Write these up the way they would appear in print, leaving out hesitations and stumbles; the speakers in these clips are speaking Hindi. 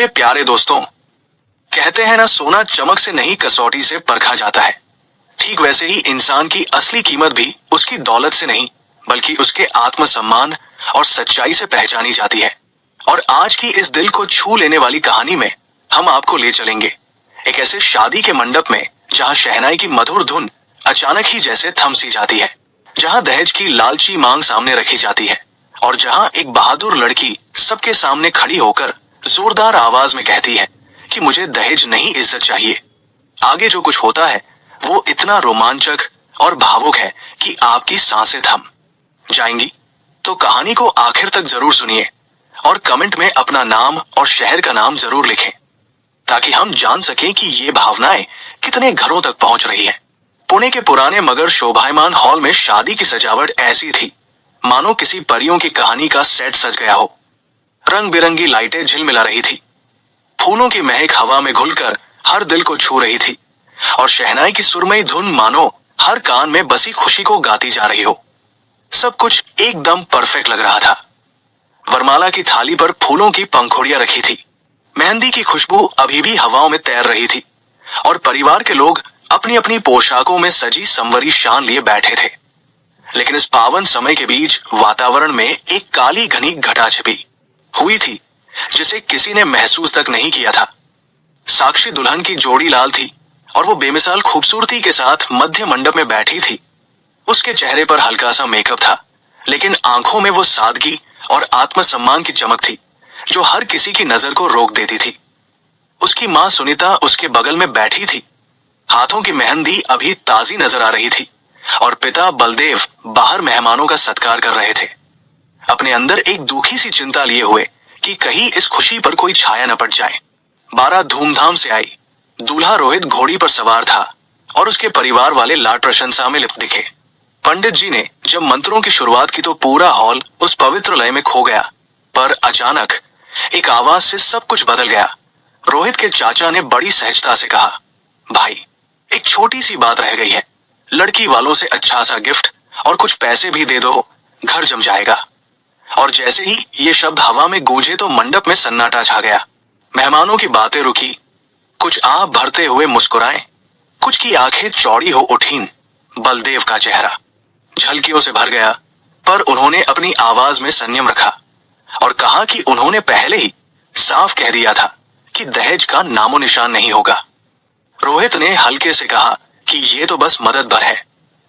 मेरे प्यारे दोस्तों, कहते हैं ना, सोना चमक से नहीं कसौटी से परखा जाता है। ठीक वैसे ही इंसान की असली कीमत भी उसकी दौलत से नहीं बल्कि उसके आत्मसम्मान और सच्चाई से पहचानी जाती है। और आज की इस दिल को छू लेने वाली कहानी में हम आपको ले चलेंगे एक ऐसे शादी के मंडप में जहां शहनाई की मधुर धुन अचानक ही जैसे थम सी जाती है, जहां दहेज की लालची मांग सामने रखी जाती है और जहां एक बहादुर लड़की सबके सामने खड़ी होकर जोरदार आवाज में कहती है कि मुझे दहेज नहीं, इज्जत चाहिए। आगे जो कुछ होता है वो इतना रोमांचक और भावुक है कि आपकी सांसें थम जाएंगी। तो कहानी को आखिर तक जरूर सुनिए और कमेंट में अपना नाम और शहर का नाम जरूर लिखें ताकि हम जान सकें कि ये भावनाएं कितने घरों तक पहुंच रही है। पुणे के पुराने मगर शोभायमान हॉल में शादी की सजावट ऐसी थी मानो किसी परियों की कहानी का सेट सज गया हो। रंग बिरंगी लाइटें झिलमिला रही थी, फूलों की महक हवा में घुलकर हर दिल को छू रही थी और शहनाई की सुरमई धुन मानो हर कान में बसी खुशी को गाती जा रही हो। सब कुछ एकदम परफेक्ट लग रहा था। वरमाला की थाली पर फूलों की पंखुड़ियां रखी थी, मेहंदी की खुशबू अभी भी हवाओं में तैर रही थी और परिवार के लोग अपनी अपनी पोशाकों में सजी संवरी शान लिए बैठे थे। लेकिन इस पावन समय के बीच वातावरण में एक काली घनी घटा छिपी हुई थी जिसे किसी ने महसूस तक नहीं किया था। साक्षी दुल्हन की जोड़ी लाल थी और वो बेमिसाल खूबसूरती के साथ मध्य मंडप में बैठी थी। उसके चेहरे पर हल्का सा मेकअप था, लेकिन आंखों में वो सादगी और आत्मसम्मान की चमक थी जो हर किसी की नजर को रोक देती थी। उसकी मां सुनीता उसके बगल में बैठी थी, हाथों की मेहंदी अभी ताजी नजर आ रही थी और पिता बलदेव बाहर मेहमानों का सत्कार कर रहे थे, अपने अंदर एक दुखी सी चिंता लिए हुए कि कहीं इस खुशी पर कोई छाया न पड़ जाए। बारात धूमधाम से आई। दूल्हा रोहित घोड़ी पर सवार था और उसके परिवार वाले लाड प्रशंसा में लिप्त दिखे। पंडित जी ने जब मंत्रों की शुरुआत की तो पूरा हॉल उस पवित्र लय में खो गया। पर अचानक एक आवाज से सब कुछ बदल गया। रोहित के चाचा ने बड़ी सहजता से कहा, भाई, एक छोटी सी बात रह गई है। लड़की वालों से अच्छा सा गिफ्ट और कुछ पैसे भी दे दो, घर जम जाएगा। और जैसे ही ये शब्द हवा में गूंजे तो मंडप में सन्नाटा छा गया। मेहमानों की बातें रुकी, कुछ आह भरते हुए मुस्कुराए, कुछ की आंखें चौड़ी हो उठीं। बलदेव का चेहरा झलकियों से भर गया, पर उन्होंने अपनी आवाज में संयम रखा और कहा कि उन्होंने पहले ही साफ कह दिया था कि दहेज का नामो निशान नहीं होगा। रोहित ने हल्के से कहा कि ये तो बस मदद भर है,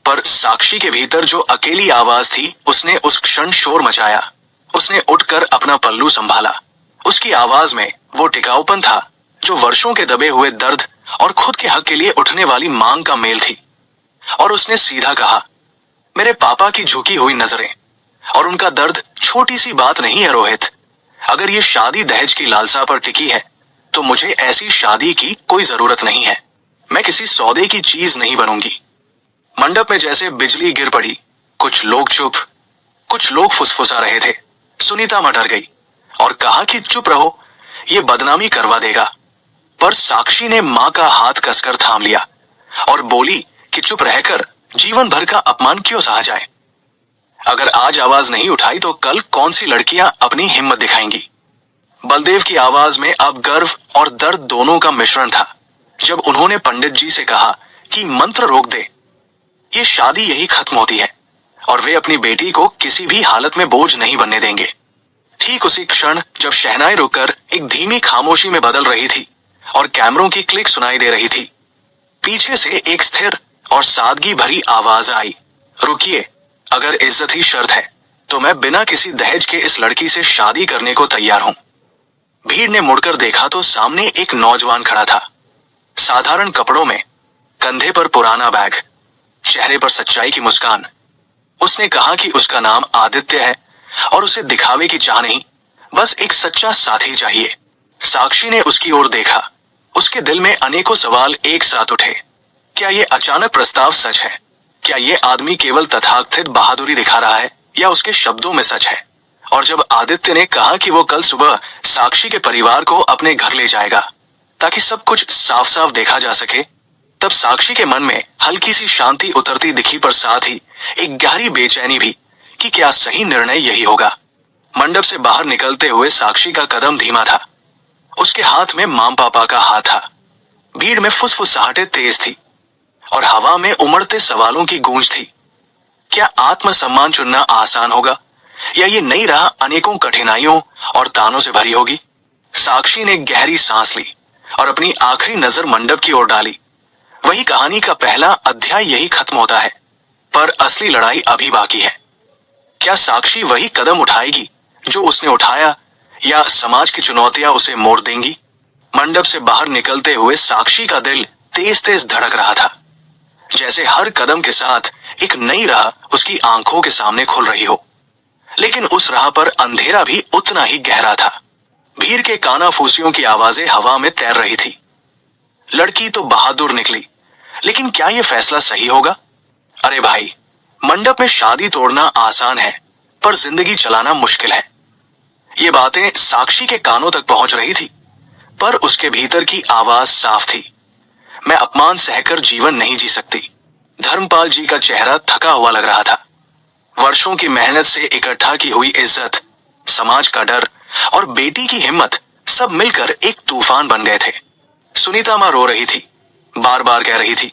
पर साक्षी के भीतर जो अकेली आवाज थी उसने उस क्षण शोर मचाया। उसने उठकर अपना पल्लू संभाला। उसकी आवाज में वो टिकाऊपन था जो वर्षों के दबे हुए दर्द और खुद के हक के लिए उठने वाली मांग का मेल थी। और उसने सीधा कहा, मेरे पापा की झुकी हुई नजरें और उनका दर्द छोटी सी बात नहीं है रोहित। अगर ये शादी दहेज की लालसा पर टिकी है तो मुझे ऐसी शादी की कोई जरूरत नहीं है। मैं किसी सौदे की चीज नहीं बनूंगी। मंडप में जैसे बिजली गिर पड़ी। कुछ लोग चुप, कुछ लोग फुसफुसा रहे थे। सुनीता मां डर गई और कहा कि चुप रहो, ये बदनामी करवा देगा। पर साक्षी ने मां का हाथ कसकर थाम लिया और बोली कि चुप रहकर जीवन भर का अपमान क्यों सहा जाए। अगर आज आवाज नहीं उठाई तो कल कौन सी लड़कियां अपनी हिम्मत दिखाएंगी। बलदेव की आवाज में अब गर्व और दर्द दोनों का मिश्रण था जब उन्होंने पंडित जी से कहा कि मंत्र रोक दे, ये शादी यही खत्म होती है और वे अपनी बेटी को किसी भी हालत में बोझ नहीं बनने देंगे। ठीक उसी क्षण जब शहनाई रुककर एक धीमी खामोशी में बदल रही थी और कैमरों की क्लिक सुनाई दे रही थी, पीछे से एक स्थिर और सादगी भरी आवाज आई, रुकिए, अगर इज्जत ही शर्त है तो मैं बिना किसी दहेज के इस लड़की से शादी करने को तैयार हूं। भीड़ ने मुड़कर देखा तो सामने एक नौजवान खड़ा था, साधारण कपड़ों में, कंधे पर पुराना बैग, चेहरे पर सच्चाई की मुस्कान। उसने कहा कि उसका नाम आदित्य है और उसे दिखावे की चाह नहीं, बस एक सच्चा साथी चाहिए। साक्षी ने उसकी ओर देखा। उसके दिल में अनेकों सवाल एक साथ उठे। क्या ये अचानक प्रस्ताव सच है? क्या ये आदमी केवल तथाकथित बहादुरी दिखा रहा है या उसके शब्दों में सच है? और जब आदित्य ने कहा कि वो कल सुबह साक्षी के परिवार को अपने घर ले जाएगा ताकि सब कुछ साफ साफ देखा जा सके, तब साक्षी के मन में हल्की सी शांति उतरती दिखी, पर साथ ही एक गहरी बेचैनी भी कि क्या सही निर्णय यही होगा। मंडप से बाहर निकलते हुए साक्षी का कदम धीमा था। उसके हाथ में माम पापा का हाथ था। भीड़ में फुसफुसाहटें तेज थी और हवा में उमड़ते सवालों की गूंज थी। क्या आत्मसम्मान चुनना आसान होगा या ये नई राह अनेकों कठिनाइयों और तानों से भरी होगी? साक्षी ने गहरी सांस ली और अपनी आखिरी नजर मंडप की ओर डाली। वही कहानी का पहला अध्याय यही खत्म होता है, पर असली लड़ाई अभी बाकी है। क्या साक्षी वही कदम उठाएगी जो उसने उठाया, या समाज की चुनौतियां उसे मोड़ देंगी? मंडप से बाहर निकलते हुए साक्षी का दिल तेज तेज धड़क रहा था, जैसे हर कदम के साथ एक नई राह उसकी आंखों के सामने खुल रही हो। लेकिन उस राह पर अंधेरा भी उतना ही गहरा था। भीड़ के कानाफूसियों की आवाजें हवा में तैर रही थी। लड़की तो बहादुर निकली, लेकिन क्या यह फैसला सही होगा? अरे भाई, मंडप में शादी तोड़ना आसान है, पर जिंदगी चलाना मुश्किल है। ये बातें साक्षी के कानों तक पहुंच रही थी, पर उसके भीतर की आवाज साफ थी। मैं अपमान सहकर जीवन नहीं जी सकती। धर्मपाल जी का चेहरा थका हुआ लग रहा था। वर्षों की मेहनत से इकट्ठा की हुई इज्जत, समाज का डर और बेटी की हिम्मत सब मिलकर एक तूफान बन गए थे। सुनीता मां रो रही थी, बार बार कह रही थी,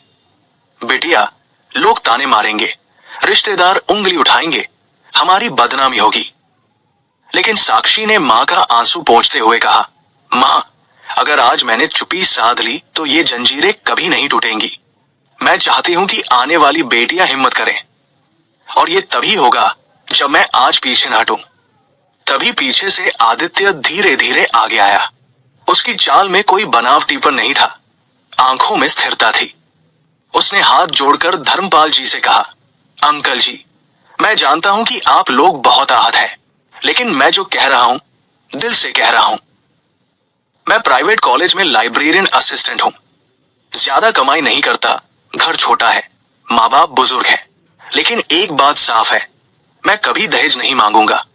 बिटिया, लोग ताने मारेंगे, रिश्तेदार उंगली उठाएंगे, हमारी बदनामी होगी। लेकिन साक्षी ने मां का आंसू पोंछते हुए कहा, मां, अगर आज मैंने चुप्पी साध ली तो ये जंजीरें कभी नहीं टूटेंगी। मैं चाहती हूं कि आने वाली बेटियां हिम्मत करें, और ये तभी होगा जब मैं आज पीछे न हटूं। तभी पीछे से आदित्य धीरे धीरे आगे आया। उसकी चाल में कोई बनावटीपन नहीं था, आंखों में स्थिरता थी। उसने हाथ जोड़कर धर्मपाल जी से कहा, अंकल जी, मैं जानता हूं कि आप लोग बहुत आहत हैं, लेकिन मैं जो कह रहा हूं दिल से कह रहा हूं। मैं प्राइवेट कॉलेज में लाइब्रेरियन असिस्टेंट हूं। ज्यादा कमाई नहीं करता, घर छोटा है, माँ बाप बुजुर्ग हैं, लेकिन एक बात साफ है, मैं कभी दहेज नहीं मांगूंगा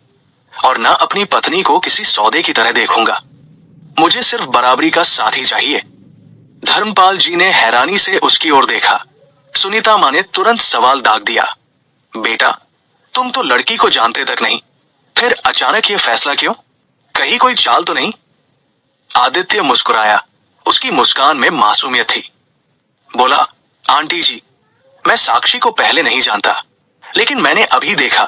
और ना अपनी पत्नी को किसी सौदे की तरह देखूंगा। मुझे सिर्फ बराबरी का साथी चाहिए। धर्मपाल जी ने हैरानी से उसकी ओर देखा। सुनीता मां ने तुरंत सवाल दाग दिया, बेटा, तुम तो लड़की को जानते तक नहीं, फिर अचानक ये फैसला क्यों? कहीं कोई चाल तो नहीं? आदित्य मुस्कुराया। उसकी मुस्कान में मासूमियत थी। बोला, आंटी जी, मैं साक्षी को पहले नहीं जानता, लेकिन मैंने अभी देखा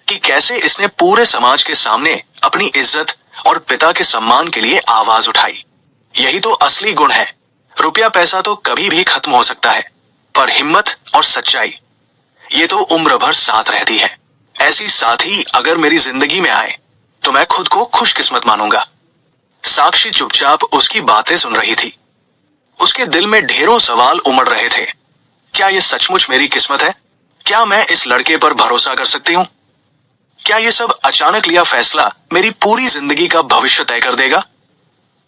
कि कैसे इसने पूरे समाज के सामने अपनी इज्जत और पिता के सम्मान के लिए आवाज उठाई। यही तो असली गुण है। रुपया पैसा तो कभी भी खत्म हो सकता है, पर हिम्मत और सच्चाई, ये तो उम्र भर साथ रहती है। ऐसी साथी अगर मेरी जिंदगी में आए तो मैं खुद को खुशकिस्मत मानूंगा। साक्षी चुपचाप उसकी बातें सुन रही थी। उसके दिल में ढेरों सवाल उमड़ रहे थे। क्या यह सचमुच मेरी किस्मत है? क्या मैं इस लड़के पर भरोसा कर सकती हूँ? क्या यह सब अचानक लिया फैसला मेरी पूरी जिंदगी का भविष्य तय कर देगा?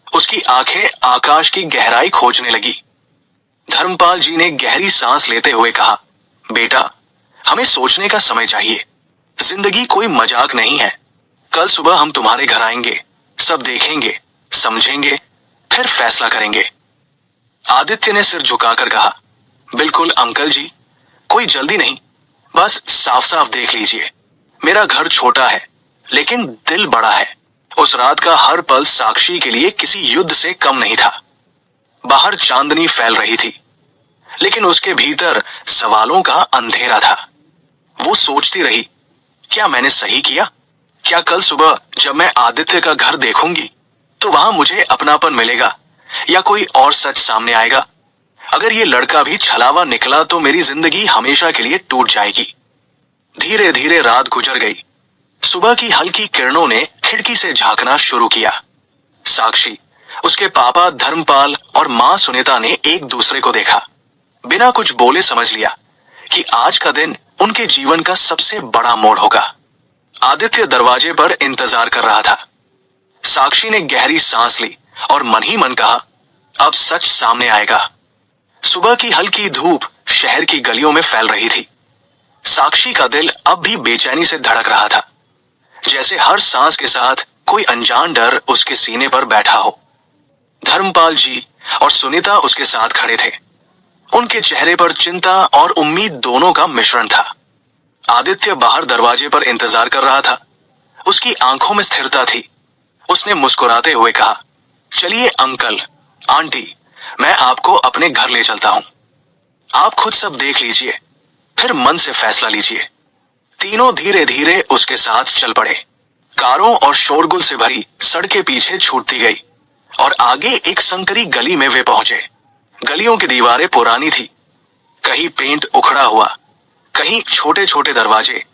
उसकी आंखें आकाश की गहराई खोजने लगी। धर्मपाल जी ने गहरी सांस लेते हुए कहा, बेटा, हमें सोचने का समय चाहिए। जिंदगी कोई मजाक नहीं है। कल सुबह हम तुम्हारे घर आएंगे, सब देखेंगे, समझेंगे, फिर फैसला करेंगे। आदित्य ने सिर झुकाकर कहा, बिल्कुल अंकल जी, कोई जल्दी नहीं, बस साफ साफ देख लीजिए। मेरा घर छोटा है, लेकिन दिल बड़ा है। उस रात का हर पल साक्षी के लिए किसी युद्ध से कम नहीं था। बाहर चांदनी फैल रही थी, लेकिन उसके भीतर सवालों का अंधेरा था। वो सोचती रही, क्या मैंने सही किया? क्या कल सुबह जब मैं आदित्य का घर देखूंगी तो वहां मुझे अपनापन मिलेगा, या कोई और सच सामने आएगा? अगर ये लड़का भी छलावा निकला तो मेरी जिंदगी हमेशा के लिए टूट जाएगी। धीरे धीरे रात गुजर गई। सुबह की हल्की किरणों ने खिड़की से झांकना शुरू किया। साक्षी, उसके पापा धर्मपाल और मां सुनीता ने एक दूसरे को देखा। बिना कुछ बोले समझ लिया कि आज का दिन उनके जीवन का सबसे बड़ा मोड़ होगा। आदित्य दरवाजे पर इंतजार कर रहा था। साक्षी ने गहरी सांस ली और मन ही मन कहा, अब सच सामने आएगा। सुबह की हल्की धूप शहर की गलियों में फैल रही थी। साक्षी का दिल अब भी बेचैनी से धड़क रहा था, जैसे हर सांस के साथ कोई अनजान डर उसके सीने पर बैठा हो। धर्मपाल जी और सुनीता उसके साथ खड़े थे। उनके चेहरे पर चिंता और उम्मीद दोनों का मिश्रण था। आदित्य बाहर दरवाजे पर इंतजार कर रहा था। उसकी आंखों में स्थिरता थी। उसने मुस्कुराते हुए कहा, चलिए अंकल, आंटी, मैं आपको अपने घर ले चलता हूं। आप खुद सब देख लीजिए, फिर मन से फैसला लीजिए। तीनों धीरे धीरे उसके साथ चल पड़े। कारों और शोरगुल से भरी सड़कें पीछे छूटती गई और आगे एक संकरी गली में वे पहुंचे। गलियों की दीवारें पुरानी थी, कहीं पेंट उखड़ा हुआ, कहीं छोटे छोटे दरवाजे।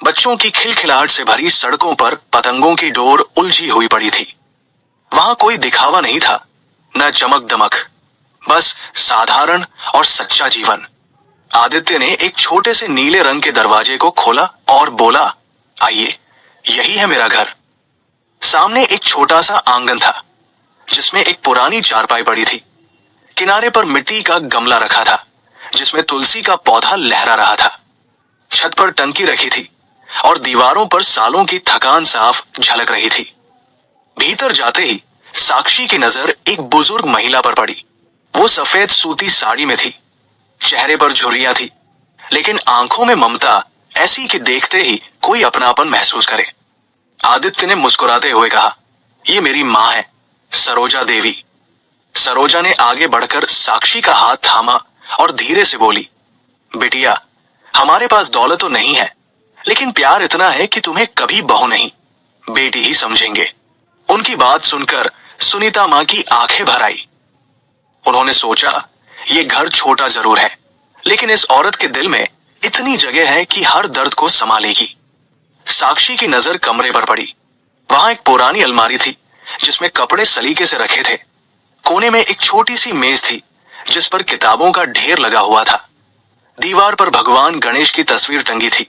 बच्चों की खिलखिलाहट से भरी सड़कों पर पतंगों की डोर उलझी हुई पड़ी थी। वहां कोई दिखावा नहीं था, न चमक दमक, बस साधारण और सच्चा जीवन। आदित्य ने एक छोटे से नीले रंग के दरवाजे को खोला और बोला, आइए, यही है मेरा घर। सामने एक छोटा सा आंगन था, जिसमें एक पुरानी चारपाई पड़ी थी। किनारे पर मिट्टी का गमला रखा था, जिसमें तुलसी का पौधा लहरा रहा था। छत पर टंकी रखी थी और दीवारों पर सालों की थकान साफ झलक रही थी। भीतर जाते ही साक्षी की नजर एक बुजुर्ग महिला पर पड़ी। वो सफेद सूती साड़ी में थी, चेहरे पर झुर्रियां थी, लेकिन आंखों में ममता ऐसी कि देखते ही कोई अपनापन महसूस करे। आदित्य ने मुस्कुराते हुए कहा, ये मेरी मां है, सरोजा देवी। सरोजा ने आगे बढ़कर साक्षी का हाथ थामा और धीरे से बोली, बिटिया, हमारे पास दौलत तो नहीं है, लेकिन प्यार इतना है कि तुम्हें कभी बहू नहीं, बेटी ही समझेंगे। उनकी बात सुनकर सुनीता मां की आंखें भर आई। उन्होंने सोचा, ये घर छोटा जरूर है, लेकिन इस औरत के दिल में इतनी जगह है कि हर दर्द को संभालेगी। साक्षी की नजर कमरे पर पड़ी। वहां एक पुरानी अलमारी थी, जिसमें कपड़े सलीके से रखे थे। कोने में एक छोटी सी मेज थी, जिस पर किताबों का ढेर लगा हुआ था। दीवार पर भगवान गणेश की तस्वीर टंगी थी,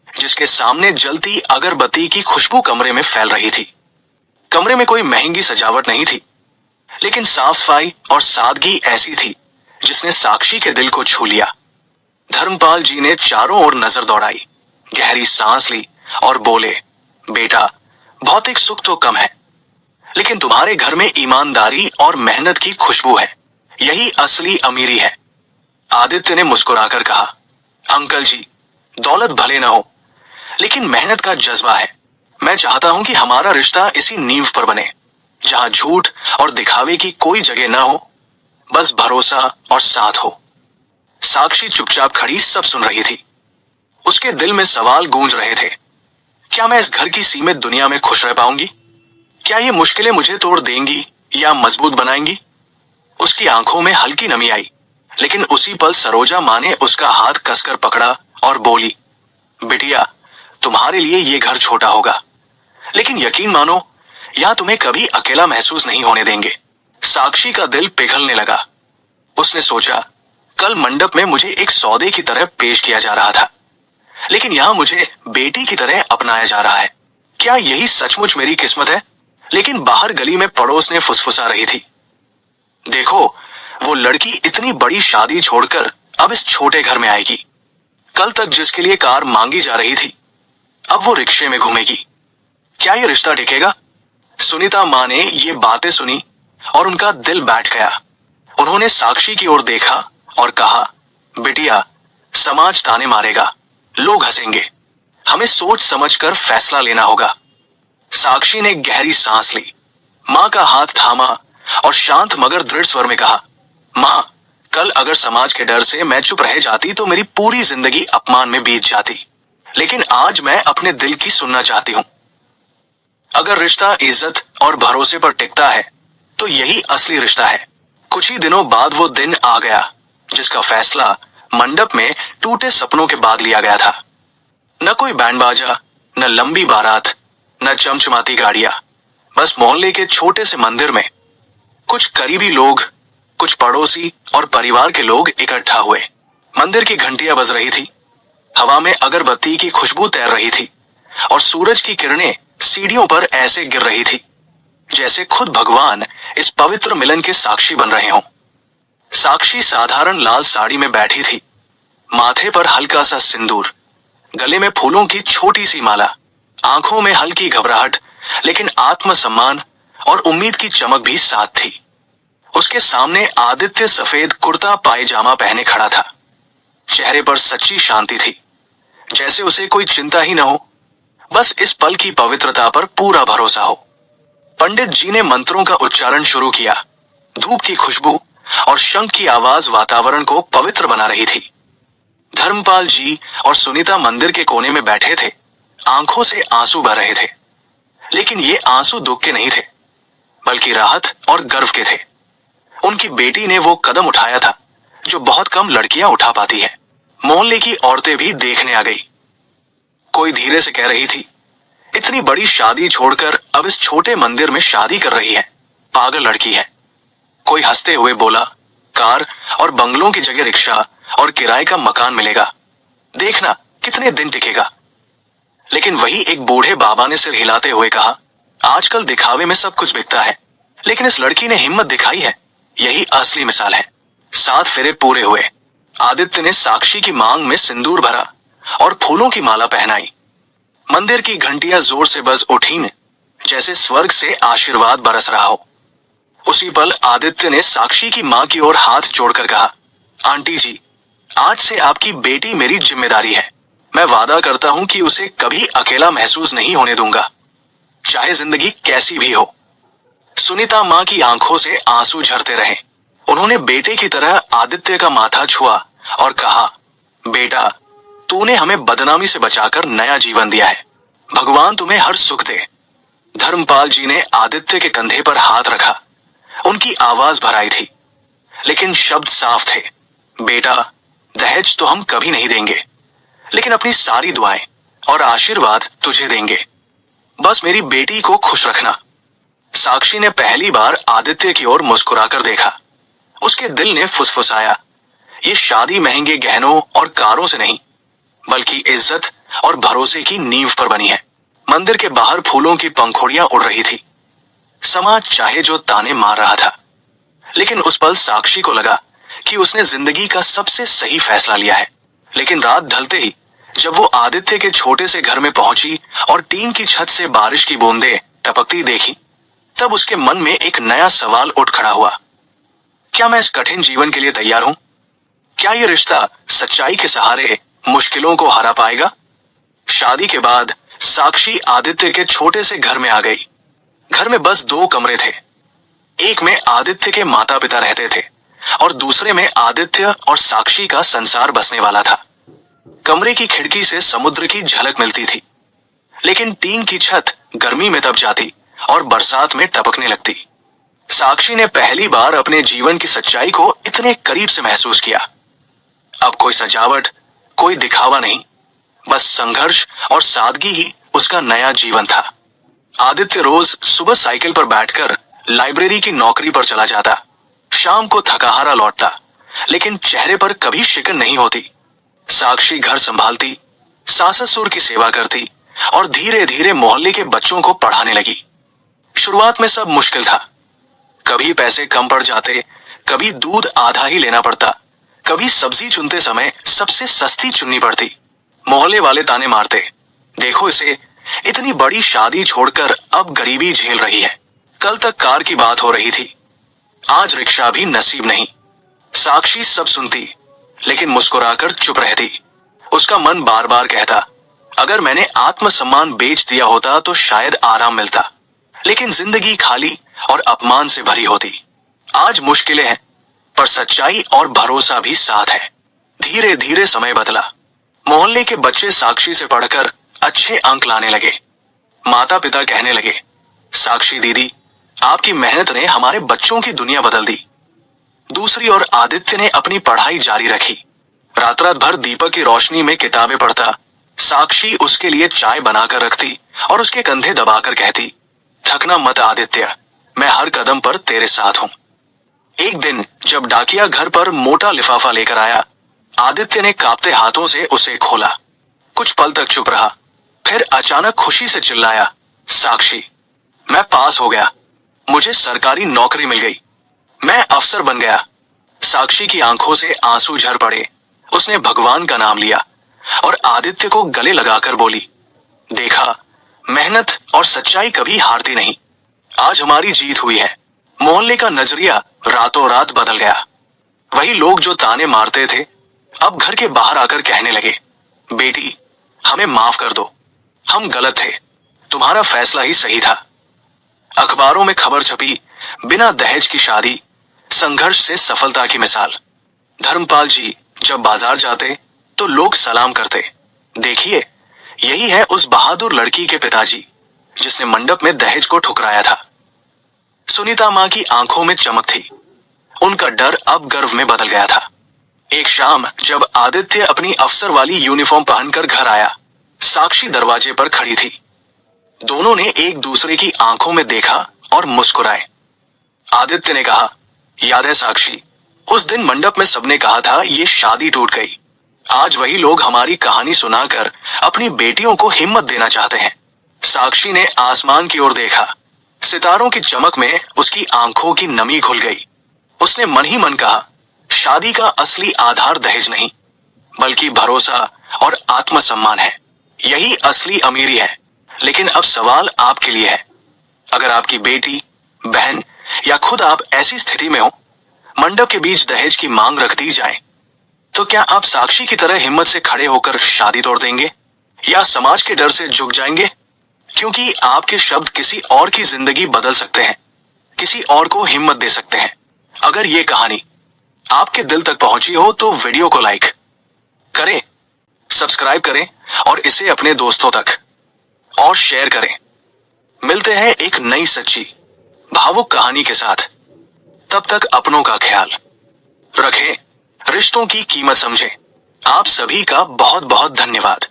जिसके सामने जलती अगरबत्ती की खुशबू कमरे में फैल रही थी। कमरे में कोई महंगी सजावट नहीं थी, लेकिन साफ सफाई और सादगी ऐसी थी जिसने साक्षी के दिल को छू लिया। धर्मपाल जी ने चारों ओर नजर दौड़ाई, गहरी सांस ली और बोले, बेटा, भौतिक सुख तो कम है, लेकिन तुम्हारे घर में ईमानदारी और मेहनत की खुशबू है। यही असली अमीरी है। आदित्य ने मुस्कुराकर कहा, अंकल जी, दौलत भले ना हो, लेकिन मेहनत का जज्बा है। मैं चाहता हूं कि हमारा रिश्ता इसी नींव पर बने, जहां झूठ और दिखावे की कोई जगह ना हो, बस भरोसा और साथ हो। साक्षी चुपचाप खड़ी सब सुन रही थी। उसके दिल में सवाल गूंज रहे थे, क्या मैं इस घर की सीमित दुनिया में खुश रह पाऊंगी? क्या ये मुश्किलें मुझे तोड़ देंगी या मजबूत बनाएंगी? उसकी आंखों में हल्की नमी आई, लेकिन उसी पल सरोजा मां ने उसका हाथ कसकर पकड़ा और बोली, बिटिया, तुम्हारे लिए ये घर छोटा होगा, लेकिन यकीन मानो, यहां तुम्हें कभी अकेला महसूस नहीं होने देंगे। साक्षी का दिल पिघलने लगा। उसने सोचा, कल मंडप में मुझे एक सौदे की तरह पेश किया जा रहा था, लेकिन यहां मुझे बेटी की तरह अपनाया जा रहा है। क्या यही सचमुच मेरी किस्मत है? लेकिन बाहर गली में पड़ोस ने फुसफुसा रही थी, देखो, वो लड़की इतनी बड़ी शादी छोड़कर अब इस छोटे घर में आएगी। कल तक जिसके लिए कार मांगी जा रही थी, अब वो रिक्शे में घूमेगी। क्या ये रिश्ता टिकेगा? सुनीता मां ने ये बातें सुनी और उनका दिल बैठ गया। उन्होंने साक्षी की ओर देखा और कहा, बिटिया, समाज ताने मारेगा, लोग हंसेंगे, हमें सोच समझकर फैसला लेना होगा। साक्षी ने गहरी सांस ली, मां का हाथ थामा और शांत मगर दृढ़ स्वर में कहा, मां, कल अगर समाज के डर से मैं चुप रह जाती तो मेरी पूरी जिंदगी अपमान में बीत जाती, लेकिन आज मैं अपने दिल की सुनना चाहती हूं। अगर रिश्ता इज्जत और भरोसे पर टिकता है तो यही असली रिश्ता है। कुछ ही दिनों बाद वो दिन आ गया, जिसका फैसला मंडप में टूटे सपनों के बाद लिया गया था। न कोई बैंड बाजा, न लंबी बारात, न चमचमाती गाड़ियां, बस मोहल्ले के छोटे से मंदिर में कुछ करीबी लोग, कुछ पड़ोसी और परिवार के लोग इकट्ठा हुए। मंदिर की घंटियां बज रही थी, हवा में अगरबत्ती की खुशबू तैर रही थी और सूरज की किरणें सीढ़ियों पर ऐसे गिर रही थी जैसे खुद भगवान इस पवित्र मिलन के साक्षी बन रहे हों। साक्षी साधारण लाल साड़ी में बैठी थी, माथे पर हल्का सा सिंदूर, गले में फूलों की छोटी सी माला, आंखों में हल्की घबराहट, लेकिन आत्मसम्मान और उम्मीद की चमक भी साथ थी। उसके सामने आदित्य सफेद कुर्ता पायजामा पहने खड़ा था। चेहरे पर सच्ची शांति थी, जैसे उसे कोई चिंता ही न हो, बस इस पल की पवित्रता पर पूरा भरोसा हो। पंडित जी ने मंत्रों का उच्चारण शुरू किया। धूप की खुशबू और शंख की आवाज वातावरण को पवित्र बना रही थी। धर्मपाल जी और सुनीता मंदिर के कोने में बैठे थे। आंखों से आंसू बह रहे थे, लेकिन ये आंसू दुख के नहीं थे, बल्कि राहत और गर्व के थे। उनकी बेटी ने वो कदम उठाया था जो बहुत कम लड़कियां उठा पाती हैं। मोहल्ले की औरतें भी देखने आ गई। कोई धीरे से कह रही थी, इतनी बड़ी शादी छोड़कर अब इस छोटे मंदिर में शादी कर रही है, पागल लड़की है। कोई हंसते हुए बोला, कार और बंगलों की जगह रिक्शा और किराए का मकान मिलेगा, देखना कितने दिन टिकेगा। लेकिन वही एक बूढ़े बाबा ने सिर हिलाते हुए कहा, आजकल दिखावे में सब कुछ बिकता है, लेकिन इस लड़की ने हिम्मत दिखाई है, यही असली मिसाल है। 7 फेरे पूरे हुए। आदित्य ने साक्षी की मांग में सिंदूर भरा और फूलों की माला पहनाई। मंदिर की घंटियां जोर से बज उठीं, जैसे स्वर्ग से आशीर्वाद बरस रहा हो। उसी पल आदित्य ने साक्षी की मां की ओर हाथ जोड़कर कहा, आंटी जी, आज से आपकी बेटी मेरी जिम्मेदारी है। मैं वादा करता हूं कि उसे कभी अकेला महसूस नहीं होने दूंगा, चाहे जिंदगी कैसी भी हो। सुनीता मां की आंखों से आंसू झरते रहे। उन्होंने बेटे की तरह आदित्य का माथा छुआ और कहा, बेटा, तूने हमें बदनामी से बचाकर नया जीवन दिया है। भगवान तुम्हें हर सुख दे। धर्मपाल जी ने आदित्य के कंधे पर हाथ रखा। उनकी आवाज भर आई थी, लेकिन शब्द साफ थे। बेटा, दहेज तो हम कभी नहीं देंगे, लेकिन अपनी सारी दुआएं और आशीर्वाद तुझे देंगे। बस मेरी बेटी को खुश रखना। साक्षी ने पहली बार आदित्य की ओर मुस्कुराकर देखा। उसके दिल ने फुसफुसाया, ये शादी महंगे गहनों और कारों से नहीं, बल्कि इज्जत और भरोसे की नींव पर बनी है। मंदिर के बाहर फूलों की पंखुड़ियां उड़ रही थी। समाज चाहे जो ताने मार रहा था, लेकिन उस पल साक्षी को लगा कि उसने जिंदगी का सबसे सही फैसला लिया है। लेकिन रात ढलते ही जब वो आदित्य के छोटे से घर में पहुंची और टीन की छत से बारिश की बूंदें टपकती देखी, तब उसके मन में एक नया सवाल उठ खड़ा हुआ। क्या मैं इस कठिन जीवन के लिए तैयार हूं? क्या ये रिश्ता सच्चाई के सहारे मुश्किलों को हरा पाएगा? शादी के बाद साक्षी आदित्य के छोटे से घर में आ गई। घर में बस 2 कमरे थे। एक में आदित्य के माता पिता रहते थे और दूसरे में आदित्य और साक्षी का संसार बसने वाला था। कमरे की खिड़की से समुद्र की झलक मिलती थी, लेकिन टीन की छत गर्मी में दब जाती और बरसात में टपकने लगती। साक्षी ने पहली बार अपने जीवन की सच्चाई को इतने करीब से महसूस किया। अब कोई सजावट, कोई दिखावा नहीं, बस संघर्ष और सादगी ही उसका नया जीवन था। आदित्य रोज सुबह साइकिल पर बैठकर लाइब्रेरी की नौकरी पर चला जाता। शाम को थकाहारा लौटता, लेकिन चेहरे पर कभी शिकन नहीं होती। साक्षी घर संभालती, सास ससुर की सेवा करती और धीरे धीरे मोहल्ले के बच्चों को पढ़ाने लगी। शुरुआत में सब मुश्किल था। कभी पैसे कम पड़ जाते, कभी दूध आधा ही लेना पड़ता, कभी सब्जी चुनते समय सबसे सस्ती चुननी पड़ती। मोहल्ले वाले ताने मारते, देखो इसे, इतनी बड़ी शादी छोड़कर अब गरीबी झेल रही है। कल तक कार की बात हो रही थी, आज रिक्शा भी नसीब नहीं। साक्षी सब सुनती, लेकिन मुस्कुराकर चुप रहती। उसका मन बार बार कहता, अगर मैंने आत्मसम्मान बेच दिया होता तो शायद आराम मिलता, लेकिन जिंदगी खाली और अपमान से भरी होती। आज मुश्किलें हैं, पर सच्चाई और भरोसा भी साथ है। धीरे धीरे समय बदला। मोहल्ले के बच्चे साक्षी से पढ़कर अच्छे अंक लाने लगे। माता पिता कहने लगे, साक्षी दीदी, आपकी मेहनत ने हमारे बच्चों की दुनिया बदल दी। दूसरी ओर आदित्य ने अपनी पढ़ाई जारी रखी। रात रात भर दीपक की रोशनी में किताबें पढ़ता। साक्षी उसके लिए चाय बनाकर रखती और उसके कंधे दबाकर कहती, थकना मत आदित्य, मैं हर कदम पर तेरे साथ हूं। एक दिन जब डाकिया घर पर मोटा लिफाफा लेकर आया, आदित्य ने कांपते हाथों से उसे खोला। कुछ पल तक चुप रहा, फिर अचानक खुशी से चिल्लाया, साक्षी, मैं पास हो गया, मुझे सरकारी नौकरी मिल गई, मैं अफसर बन गया। साक्षी की आंखों से आंसू झर पड़े। उसने भगवान का नाम लिया और आदित्य को गले लगाकर बोली, देखा, मेहनत और सच्चाई कभी हारती नहीं। आज हमारी जीत हुई है। मोहल्ले का नजरिया रातों रात बदल गया। वही लोग जो ताने मारते थे, अब घर के बाहर आकर कहने लगे, बेटी, हमें माफ कर दो, हम गलत थे, तुम्हारा फैसला ही सही था। अखबारों में खबर छपी, बिना दहेज की शादी, संघर्ष से सफलता की मिसाल। धर्मपाल जी जब बाजार जाते तो लोग सलाम करते। देखिए, यही है उस बहादुर लड़की के पिताजी जिसने मंडप में दहेज को ठुकराया था। सुनीता मां की आंखों में चमक थी। उनका डर अब गर्व में बदल गया था। एक शाम जब आदित्य अपनी अफसर वाली यूनिफॉर्म पहनकर घर आया, साक्षी दरवाजे पर खड़ी थी। दोनों ने एक दूसरे की आंखों में देखा और मुस्कुराए। आदित्य ने कहा, याद है साक्षी, उस दिन मंडप में सबने कहा था ये शादी टूट गई। आज वही लोग हमारी कहानी सुनाकर अपनी बेटियों को हिम्मत देना चाहते हैं। साक्षी ने आसमान की ओर देखा। सितारों की चमक में उसकी आंखों की नमी घुल गई। उसने मन ही मन कहा, शादी का असली आधार दहेज नहीं, बल्कि भरोसा और आत्मसम्मान है। यही असली अमीरी है। लेकिन अब सवाल आपके लिए है, अगर आपकी बेटी, बहन या खुद आप ऐसी स्थिति में हो, मंडप के बीच दहेज की मांग रख दी जाए, तो क्या आप साक्षी की तरह हिम्मत से खड़े होकर शादी तोड़ देंगे या समाज के डर से झुक जाएंगे? क्योंकि आपके शब्द किसी और की जिंदगी बदल सकते हैं, किसी और को हिम्मत दे सकते हैं। अगर ये कहानी आपके दिल तक पहुंची हो तो वीडियो को लाइक करें, सब्सक्राइब करें और इसे अपने दोस्तों तक और शेयर करें। मिलते हैं एक नई सच्ची भावुक कहानी के साथ। तब तक अपनों का ख्याल रखें, रिश्तों की कीमत समझें। आप सभी का बहुत बहुत धन्यवाद।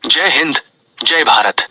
जय हिंद, जय भारत।